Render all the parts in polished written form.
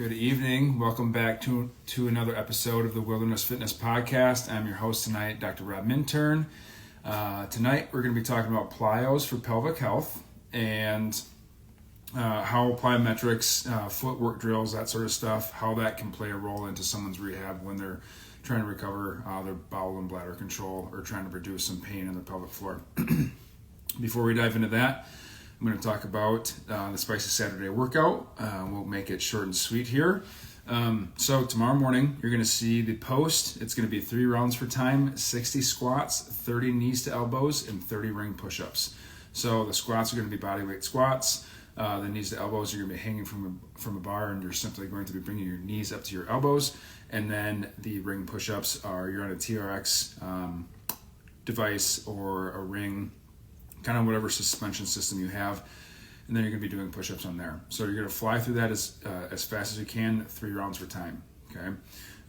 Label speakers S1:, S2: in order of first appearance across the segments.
S1: Good evening. Welcome back to another episode of the Wilderness Fitness Podcast. I'm your host tonight, Dr. Rob Minturn. Tonight we're going to be talking about Plyos for pelvic health and how plyometrics, footwork drills, that sort of stuff, how that can play a role into someone's rehab when they're trying to recover their bowel and bladder control or trying to reduce some pain in the pelvic floor. Before we dive into that, I'm going to talk about the Spicy Saturday workout. We'll make it short and sweet here. So tomorrow morning, you're going to see the post. It's going to be 3 rounds for time, 60 squats, 30 knees to elbows, and 30 ring push-ups. So the squats are going to be body weight squats. The knees to elbows, you're going to be hanging from a bar, and you're simply going to be bringing your knees up to your elbows. And then the ring push-ups are you're on a TRX device or a ring, kind of whatever suspension system you have, and then you're going to be doing push-ups on there. So you're going to fly through that as fast as you can, 3 rounds for time. Okay.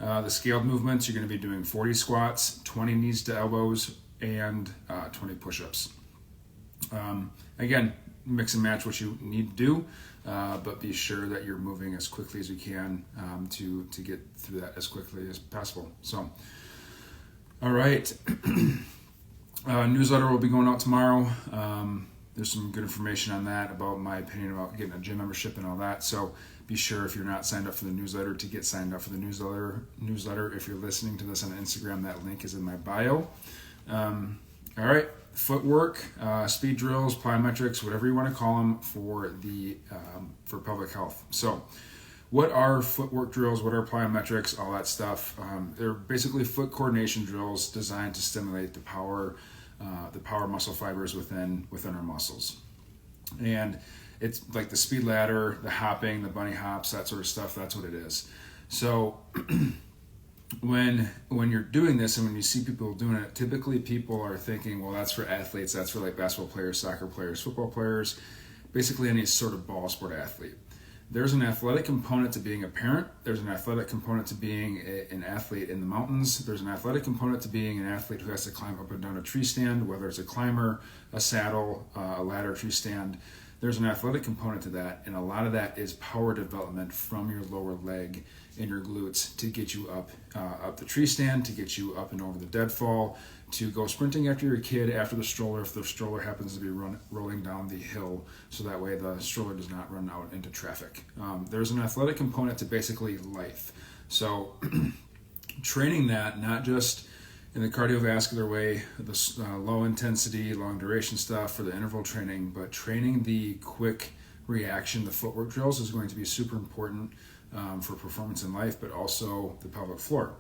S1: The scaled movements, you're going to be doing 40 squats, 20 knees to elbows, and 20 push-ups. Again, mix and match what you need to do, but be sure that you're moving as quickly as you can to get through that as quickly as possible. So, all right. Newsletter will be going out tomorrow. There's some good information on that about my opinion about getting a gym membership and all that. So be sure if you're not signed up for the newsletter to get signed up for the newsletter. If you're listening to this on Instagram, that link is in my bio. All right, footwork, speed drills, plyometrics, whatever you want to call them for pelvic health. So what are footwork drills? What are plyometrics? All that stuff. They're basically foot coordination drills designed to stimulate the power muscle fibers within our muscles. And it's like the speed ladder, the hopping, the bunny hops, that sort of stuff. That's what it is. So when you're doing this and when you see people doing it, typically people are thinking, well, that's for athletes. That's for like basketball players, soccer players, football players, basically any sort of ball sport athlete. There's an athletic component to being a parent. There's an athletic component to being an athlete in the mountains. There's an athletic component to being an athlete who has to climb up and down a tree stand, whether it's a climber, a saddle, a ladder, tree stand. There's an athletic component to that, and a lot of that is power development from your lower leg and your glutes to get you up the tree stand, to get you up and over the deadfall, to go sprinting after your kid after the stroller if the stroller happens to be rolling down the hill, so that way the stroller does not run out into traffic. There's an athletic component to basically life. So training that, not just in the cardiovascular way, the low intensity, long duration stuff for the interval training, but training the quick reaction, the footwork drills is going to be super important for performance in life, but also the pelvic floor.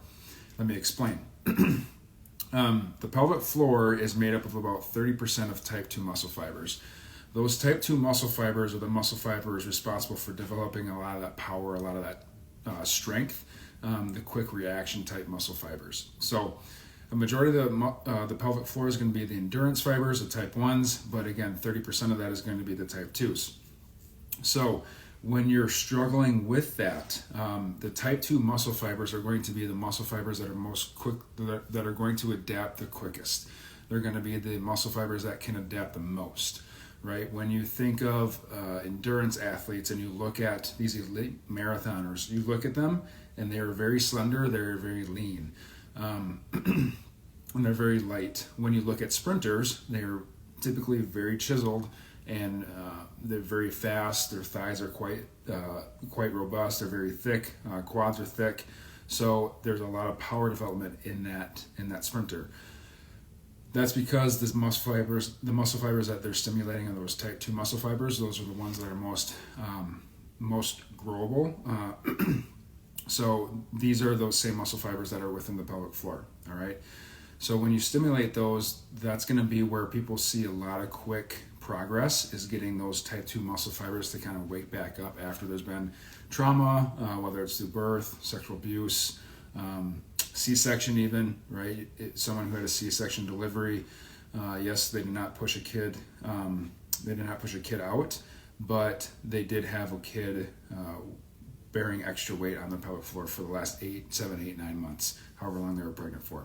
S1: Let me explain. The pelvic floor is made up of about 30% of type 2 muscle fibers. Those type 2 muscle fibers are the muscle fibers responsible for developing a lot of that power, a lot of that strength, the quick reaction type muscle fibers. So a majority of the pelvic floor is going to be the endurance fibers, the type 1s, but again, 30% of that is going to be the type 2s. So when you're struggling with that, the type 2 muscle fibers are going to be the muscle fibers that are most quick, that are going to adapt the quickest. They're going to be the muscle fibers that can adapt the most, right? When you think of endurance athletes and you look at these elite marathoners, you look at them and they're very slender, they're very lean, and they're very light. When you look at sprinters, they're typically very chiseled, and they're very fast. Their thighs are quite robust. They're very thick. Quads are thick. So there's a lot of power development in that sprinter. That's because the muscle fibers that they're stimulating are those type 2 muscle fibers. Those are the ones that are most growable. So these are those same muscle fibers that are within the pelvic floor. All right. So when you stimulate those, that's going to be where people see a lot of quick progress, is getting those type 2 muscle fibers to kind of wake back up after there's been trauma, whether it's through birth, sexual abuse, C-section even, right? Someone who had a C-section delivery, yes, they did not push a kid out, but they did have a kid bearing extra weight on the pelvic floor for the last 7, 8, 9 months, however long they were pregnant for.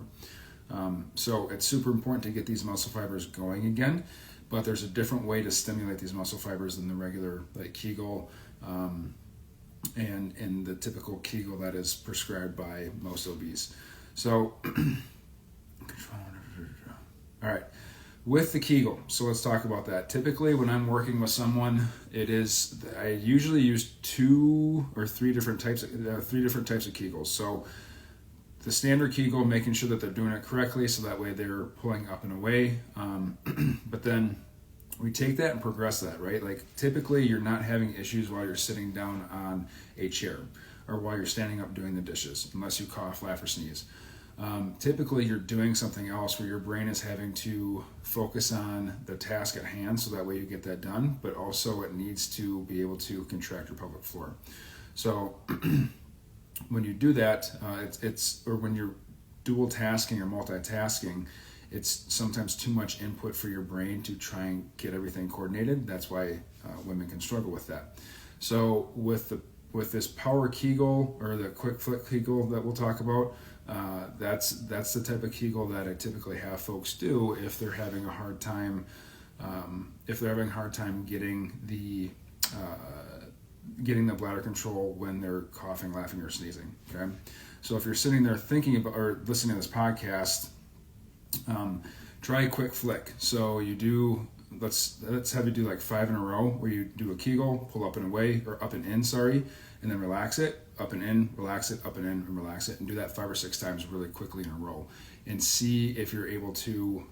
S1: So it's super important to get these muscle fibers going again, but there's a different way to stimulate these muscle fibers than the regular like Kegel and the typical Kegel that is prescribed by most OBs. So, all right, with the Kegel, so let's talk about that. Typically, when I'm working with someone, I usually use 2 or 3 different types of Kegels. So, the standard Kegel, making sure that they're doing it correctly, so that way they're pulling up and away. But then we take that and progress that, right? Like typically you're not having issues while you're sitting down on a chair or while you're standing up doing the dishes, unless you cough, laugh, or sneeze. Typically you're doing something else where your brain is having to focus on the task at hand, so that way you get that done, but also it needs to be able to contract your pelvic floor. So when you do that, or when you're dual tasking or multitasking, it's sometimes too much input for your brain to try and get everything coordinated. That's why women can struggle with that. So with this power Kegel, or the quick flick Kegel that we'll talk about, that's the type of Kegel that I typically have folks do if they're having a hard time getting the bladder control when they're coughing, laughing, or sneezing. Okay, so if you're sitting there thinking about or listening to this podcast, try a quick flick. So you do, let's have you do like 5 in a row, where you do a Kegel, pull up and away, or up and in, and then relax it, up and in, relax it, up and in, and relax it, and do that 5 or 6 times really quickly in a row, and see if you're able to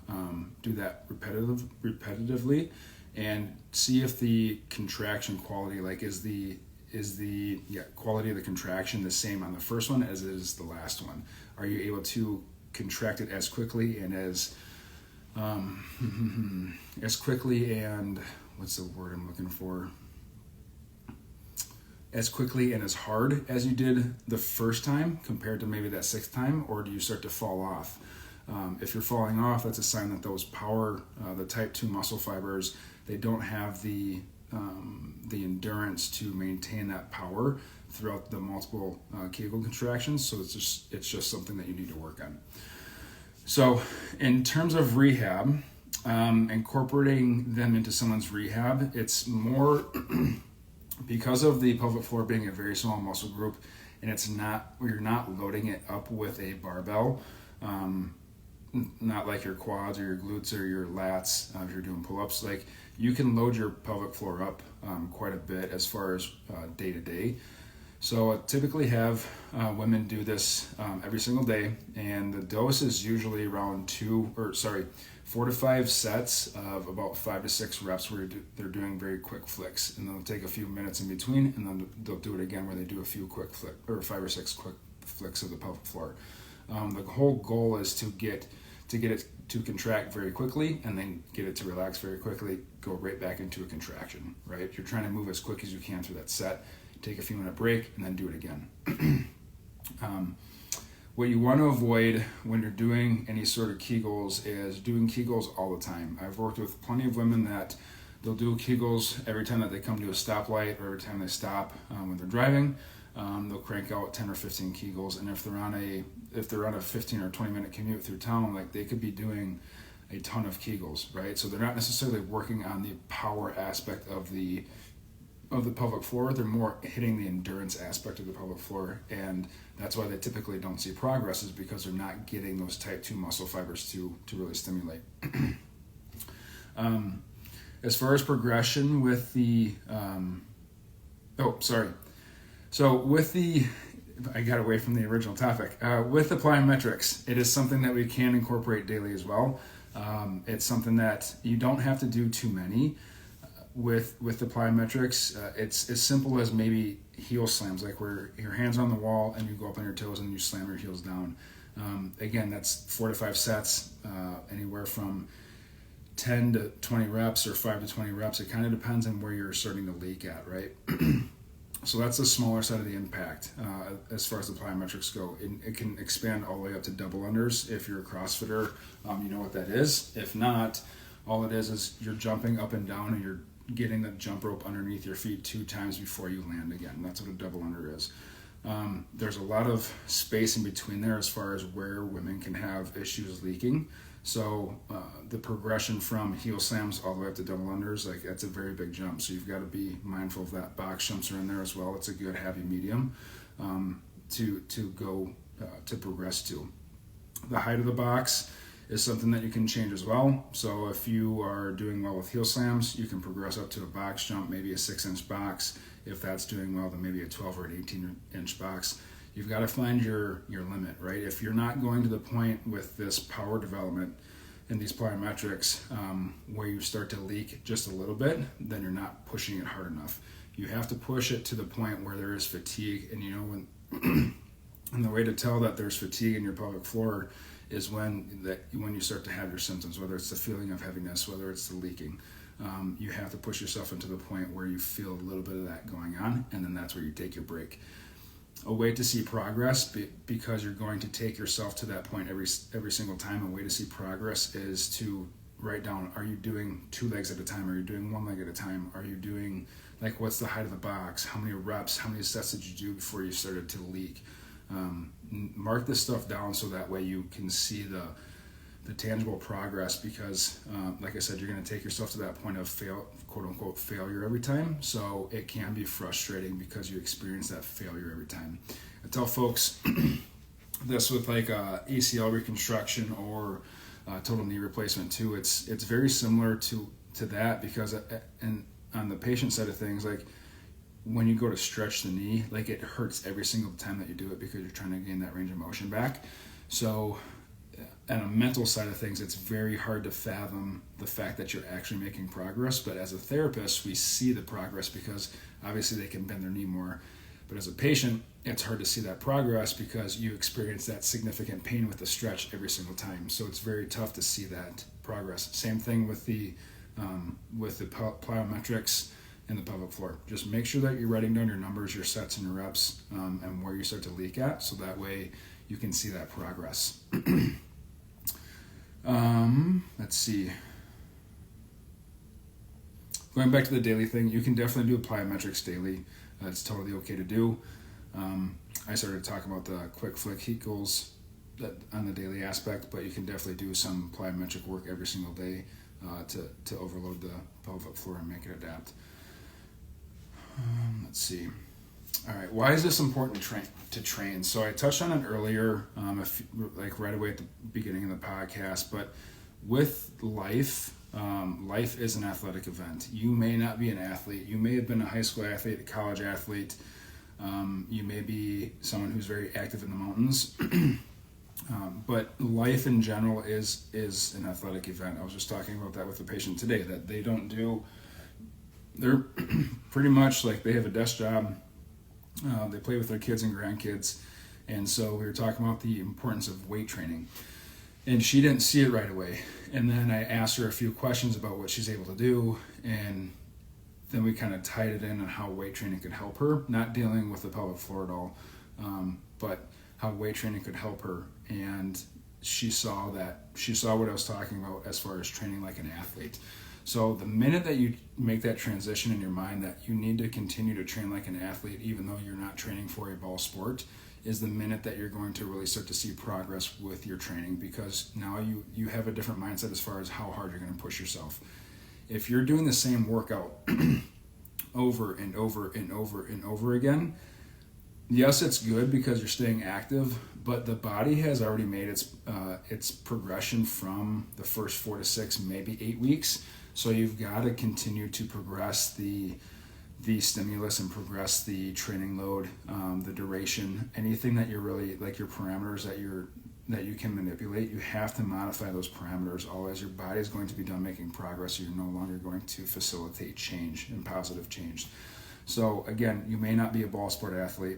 S1: do that repetitively, and see if the contraction quality, like is the quality of the contraction the same on the first one as it is the last one. Are you able to contract it as quickly and as quickly and what's the word I'm looking for? As quickly and as hard as you did the first time compared to maybe that 6th time, or do you start to fall off? If you're falling off, that's a sign that those the type 2 muscle fibers, they don't have the endurance to maintain that power throughout the multiple Kegel contractions. So it's just something that you need to work on. So in terms of rehab, incorporating them into someone's rehab, it's more because of the pelvic floor being a very small muscle group, and you're not loading it up with a barbell, not like your quads or your glutes or your lats. If you're doing pull-ups, like you can load your pelvic floor up quite a bit as far as day to day. So I typically have women do this every single day, and the dose is usually around 4 to 5 sets of about 5 to 6 reps where they're doing very quick flicks, and they'll take a few minutes in between, and then they'll do it again where they do a few quick 5 or 6 quick flicks of the pelvic floor. The whole goal is to get it to contract very quickly, and then get it to relax very quickly, go right back into a contraction, right? You're trying to move as quick as you can through that set, take a few minute break, and then do it again. What you want to avoid when you're doing any sort of Kegels is doing Kegels all the time. I've worked with plenty of women that they'll do Kegels every time that they come to a stoplight, or every time they stop when they're driving. They'll crank out 10 or 15 Kegels, and if they're on a 15 or 20 minute commute through town, like they could be doing a ton of Kegels, right? So they're not necessarily working on the power aspect of the pelvic floor. They're more hitting the endurance aspect of the pelvic floor, and that's why they typically don't see progress, is because they're not getting those type 2 muscle fibers to really stimulate. As far as progression with the I got away from the original topic. With the plyometrics, it is something that we can incorporate daily as well. It's something that you don't have to do too many. With the plyometrics, it's as simple as maybe heel slams, like where your hands on the wall and you go up on your toes and you slam your heels down. Again, that's 4 to 5 sets, anywhere from 10 to 20 reps or 5 to 20 reps. It kind of depends on where you're starting to leak at, right? So that's the smaller side of the impact as far as the plyometrics go. It can expand all the way up to double unders. If you're a CrossFitter, you know what that is. If not, all it is you're jumping up and down, and you're getting the jump rope underneath your feet 2 times before you land again. That's what a double under is. There's a lot of space in between there as far as where women can have issues leaking. So the progression from heel slams all the way up to double unders, like that's a very big jump. So you've got to be mindful of that. Box jumps are in there as well. It's a good happy medium to go to progress to. The height of the box is something that you can change as well. So if you are doing well with heel slams, you can progress up to a box jump, maybe a 6-inch box. If that's doing well, then maybe a 12 or an 18-inch box. You've got to find your limit, right? If you're not going to the point with this power development and these plyometrics where you start to leak just a little bit, then you're not pushing it hard enough. You have to push it to the point where there is fatigue. And you know, when and the way to tell that there's fatigue in your pelvic floor is when you start to have your symptoms, whether it's the feeling of heaviness, whether it's the leaking. You have to push yourself into the point where you feel a little bit of that going on, and then that's where you take your break. A way to see progress, because you're going to take yourself to that point every single time, a way to see progress is to write down, are you doing 2 legs at a time? Are you doing 1 leg at a time? Are you doing, like, what's the height of the box? How many reps? How many sets did you do before you started to leak? Mark this stuff down so that way you can see the tangible progress, because like I said, you're going to take yourself to that point of quote unquote failure every time. So it can be frustrating because you experience that failure every time. I tell folks this with like ACL reconstruction or total knee replacement too. It's very similar to that, because and on the patient side of things, like when you go to stretch the knee, like it hurts every single time that you do it because you're trying to gain that range of motion back. So on a mental side of things, it's very hard to fathom the fact that you're actually making progress. But as a therapist, we see the progress because obviously they can bend their knee more. But as a patient, it's hard to see that progress because you experience that significant pain with the stretch every single time. So it's very tough to see that progress. Same thing with the plyometrics in the pelvic floor. Just make sure that you're writing down your numbers, your sets and your reps, and where you start to leak at, so that way you can see that progress. Let's see. Going back to the daily thing, you can definitely do plyometrics daily. It's totally okay to do. I started talking about the quick flick heat goals on the daily aspect, but you can definitely do some plyometric work every single day to overload the pelvic floor and make it adapt. Let's see. All right, why is this important to train? So I touched on it earlier, like right away at the beginning of the podcast, but with life, life is an athletic event. You may not be an athlete. You may have been a high school athlete, a college athlete. You may be someone who's very active in the mountains. But life in general is an athletic event. I was just talking about that with a patient today, that they're pretty much like they have a desk job. They play with their kids and grandkids. And so we were talking about the importance of weight training. And she didn't see it right away. And then I asked her a few questions about what she's able to do. And then we kind of tied it in on how weight training could help her, not dealing with the pelvic floor at all, but how weight training could help her. And she saw what I was talking about as far as training like an athlete. So the minute that you make that transition in your mind that you need to continue to train like an athlete, even though you're not training for a ball sport, is the minute that you're going to really start to see progress with your training, because now you have a different mindset as far as how hard you're going to push yourself. If you're doing the same workout over and over and over and over again, yes, it's good because you're staying active, but the body has already made its progression from the first 4 to 6, maybe 8 weeks. So you've got to continue to progress the stimulus and progress the training load, the duration, anything that you're really, like your parameters that you can manipulate. You have to modify those parameters all as your body is going to be done making progress. So you're no longer going to facilitate change and positive change. So again, you may not be a ball sport athlete,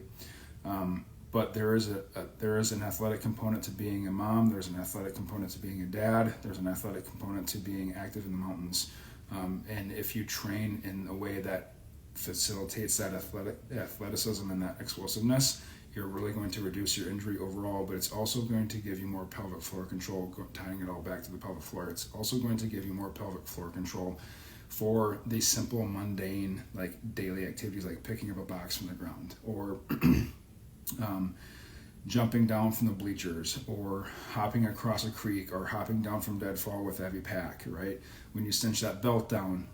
S1: but there is an athletic component to being a mom. There's an athletic component to being a dad. There's an athletic component to being active in the mountains. And if you train in a way that facilitates that athleticism and that explosiveness, you're really going to reduce your injury overall, but it's also going to give you more pelvic floor control, tying it all back to the pelvic floor. It's also going to give you more pelvic floor control for the simple, mundane, like daily activities like picking up a box from the ground, or jumping down from the bleachers, or hopping across a creek, or hopping down from deadfall with a heavy pack, right? When you cinch that belt down,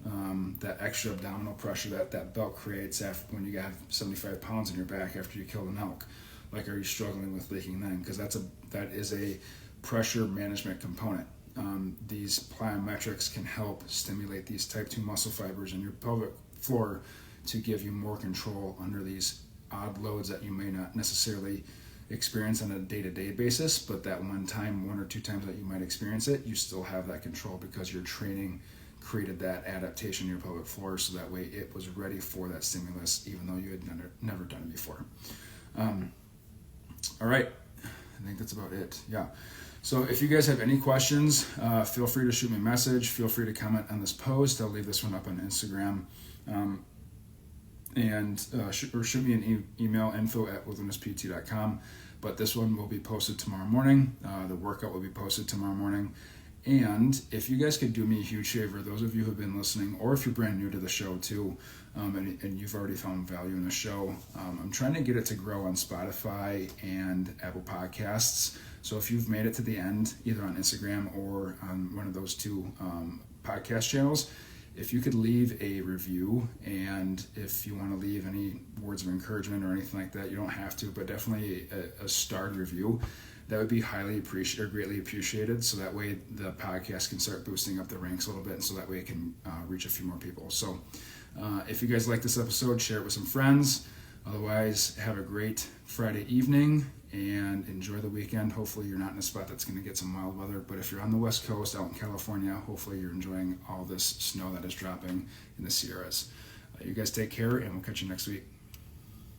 S1: that extra abdominal pressure that belt creates when you have 75 pounds in your back after you kill an elk, like, are you struggling with leaking then? Because that is a pressure management component. These plyometrics can help stimulate these type 2 muscle fibers in your pelvic floor to give you more control under these odd loads that you may not necessarily experience on a day-to-day basis, but that one or two times that you might experience it, you still have that control because your training created that adaptation in your pelvic floor, so that way it was ready for that stimulus even though you had never done it before. All right, I think that's about it. Yeah. So if you guys have any questions, feel free to shoot me a message. Feel free to comment on this post. I'll leave this one up on Instagram. Or shoot me an email, info@wildernesspt.com. But this one will be posted tomorrow morning. The workout will be posted tomorrow morning. And if you guys could do me a huge favor, those of you who have been listening, or if you're brand new to the show too, and you've already found value in the show, I'm trying to get it to grow on Spotify and Apple Podcasts. So if you've made it to the end, either on Instagram or on one of those two podcast channels, if you could leave a review, and if you want to leave any words of encouragement or anything like that, you don't have to, but definitely a starred review, that would be greatly appreciated. So that way the podcast can start boosting up the ranks a little bit, and so that way it can reach a few more people. So if you guys like this episode, share it with some friends. Otherwise, have a great Friday evening and enjoy the weekend. Hopefully you're not in a spot that's going to get some wild weather, but if you're on the West Coast out in California, hopefully you're enjoying all this snow that is dropping in the Sierras. You guys take care, and we'll catch you next week.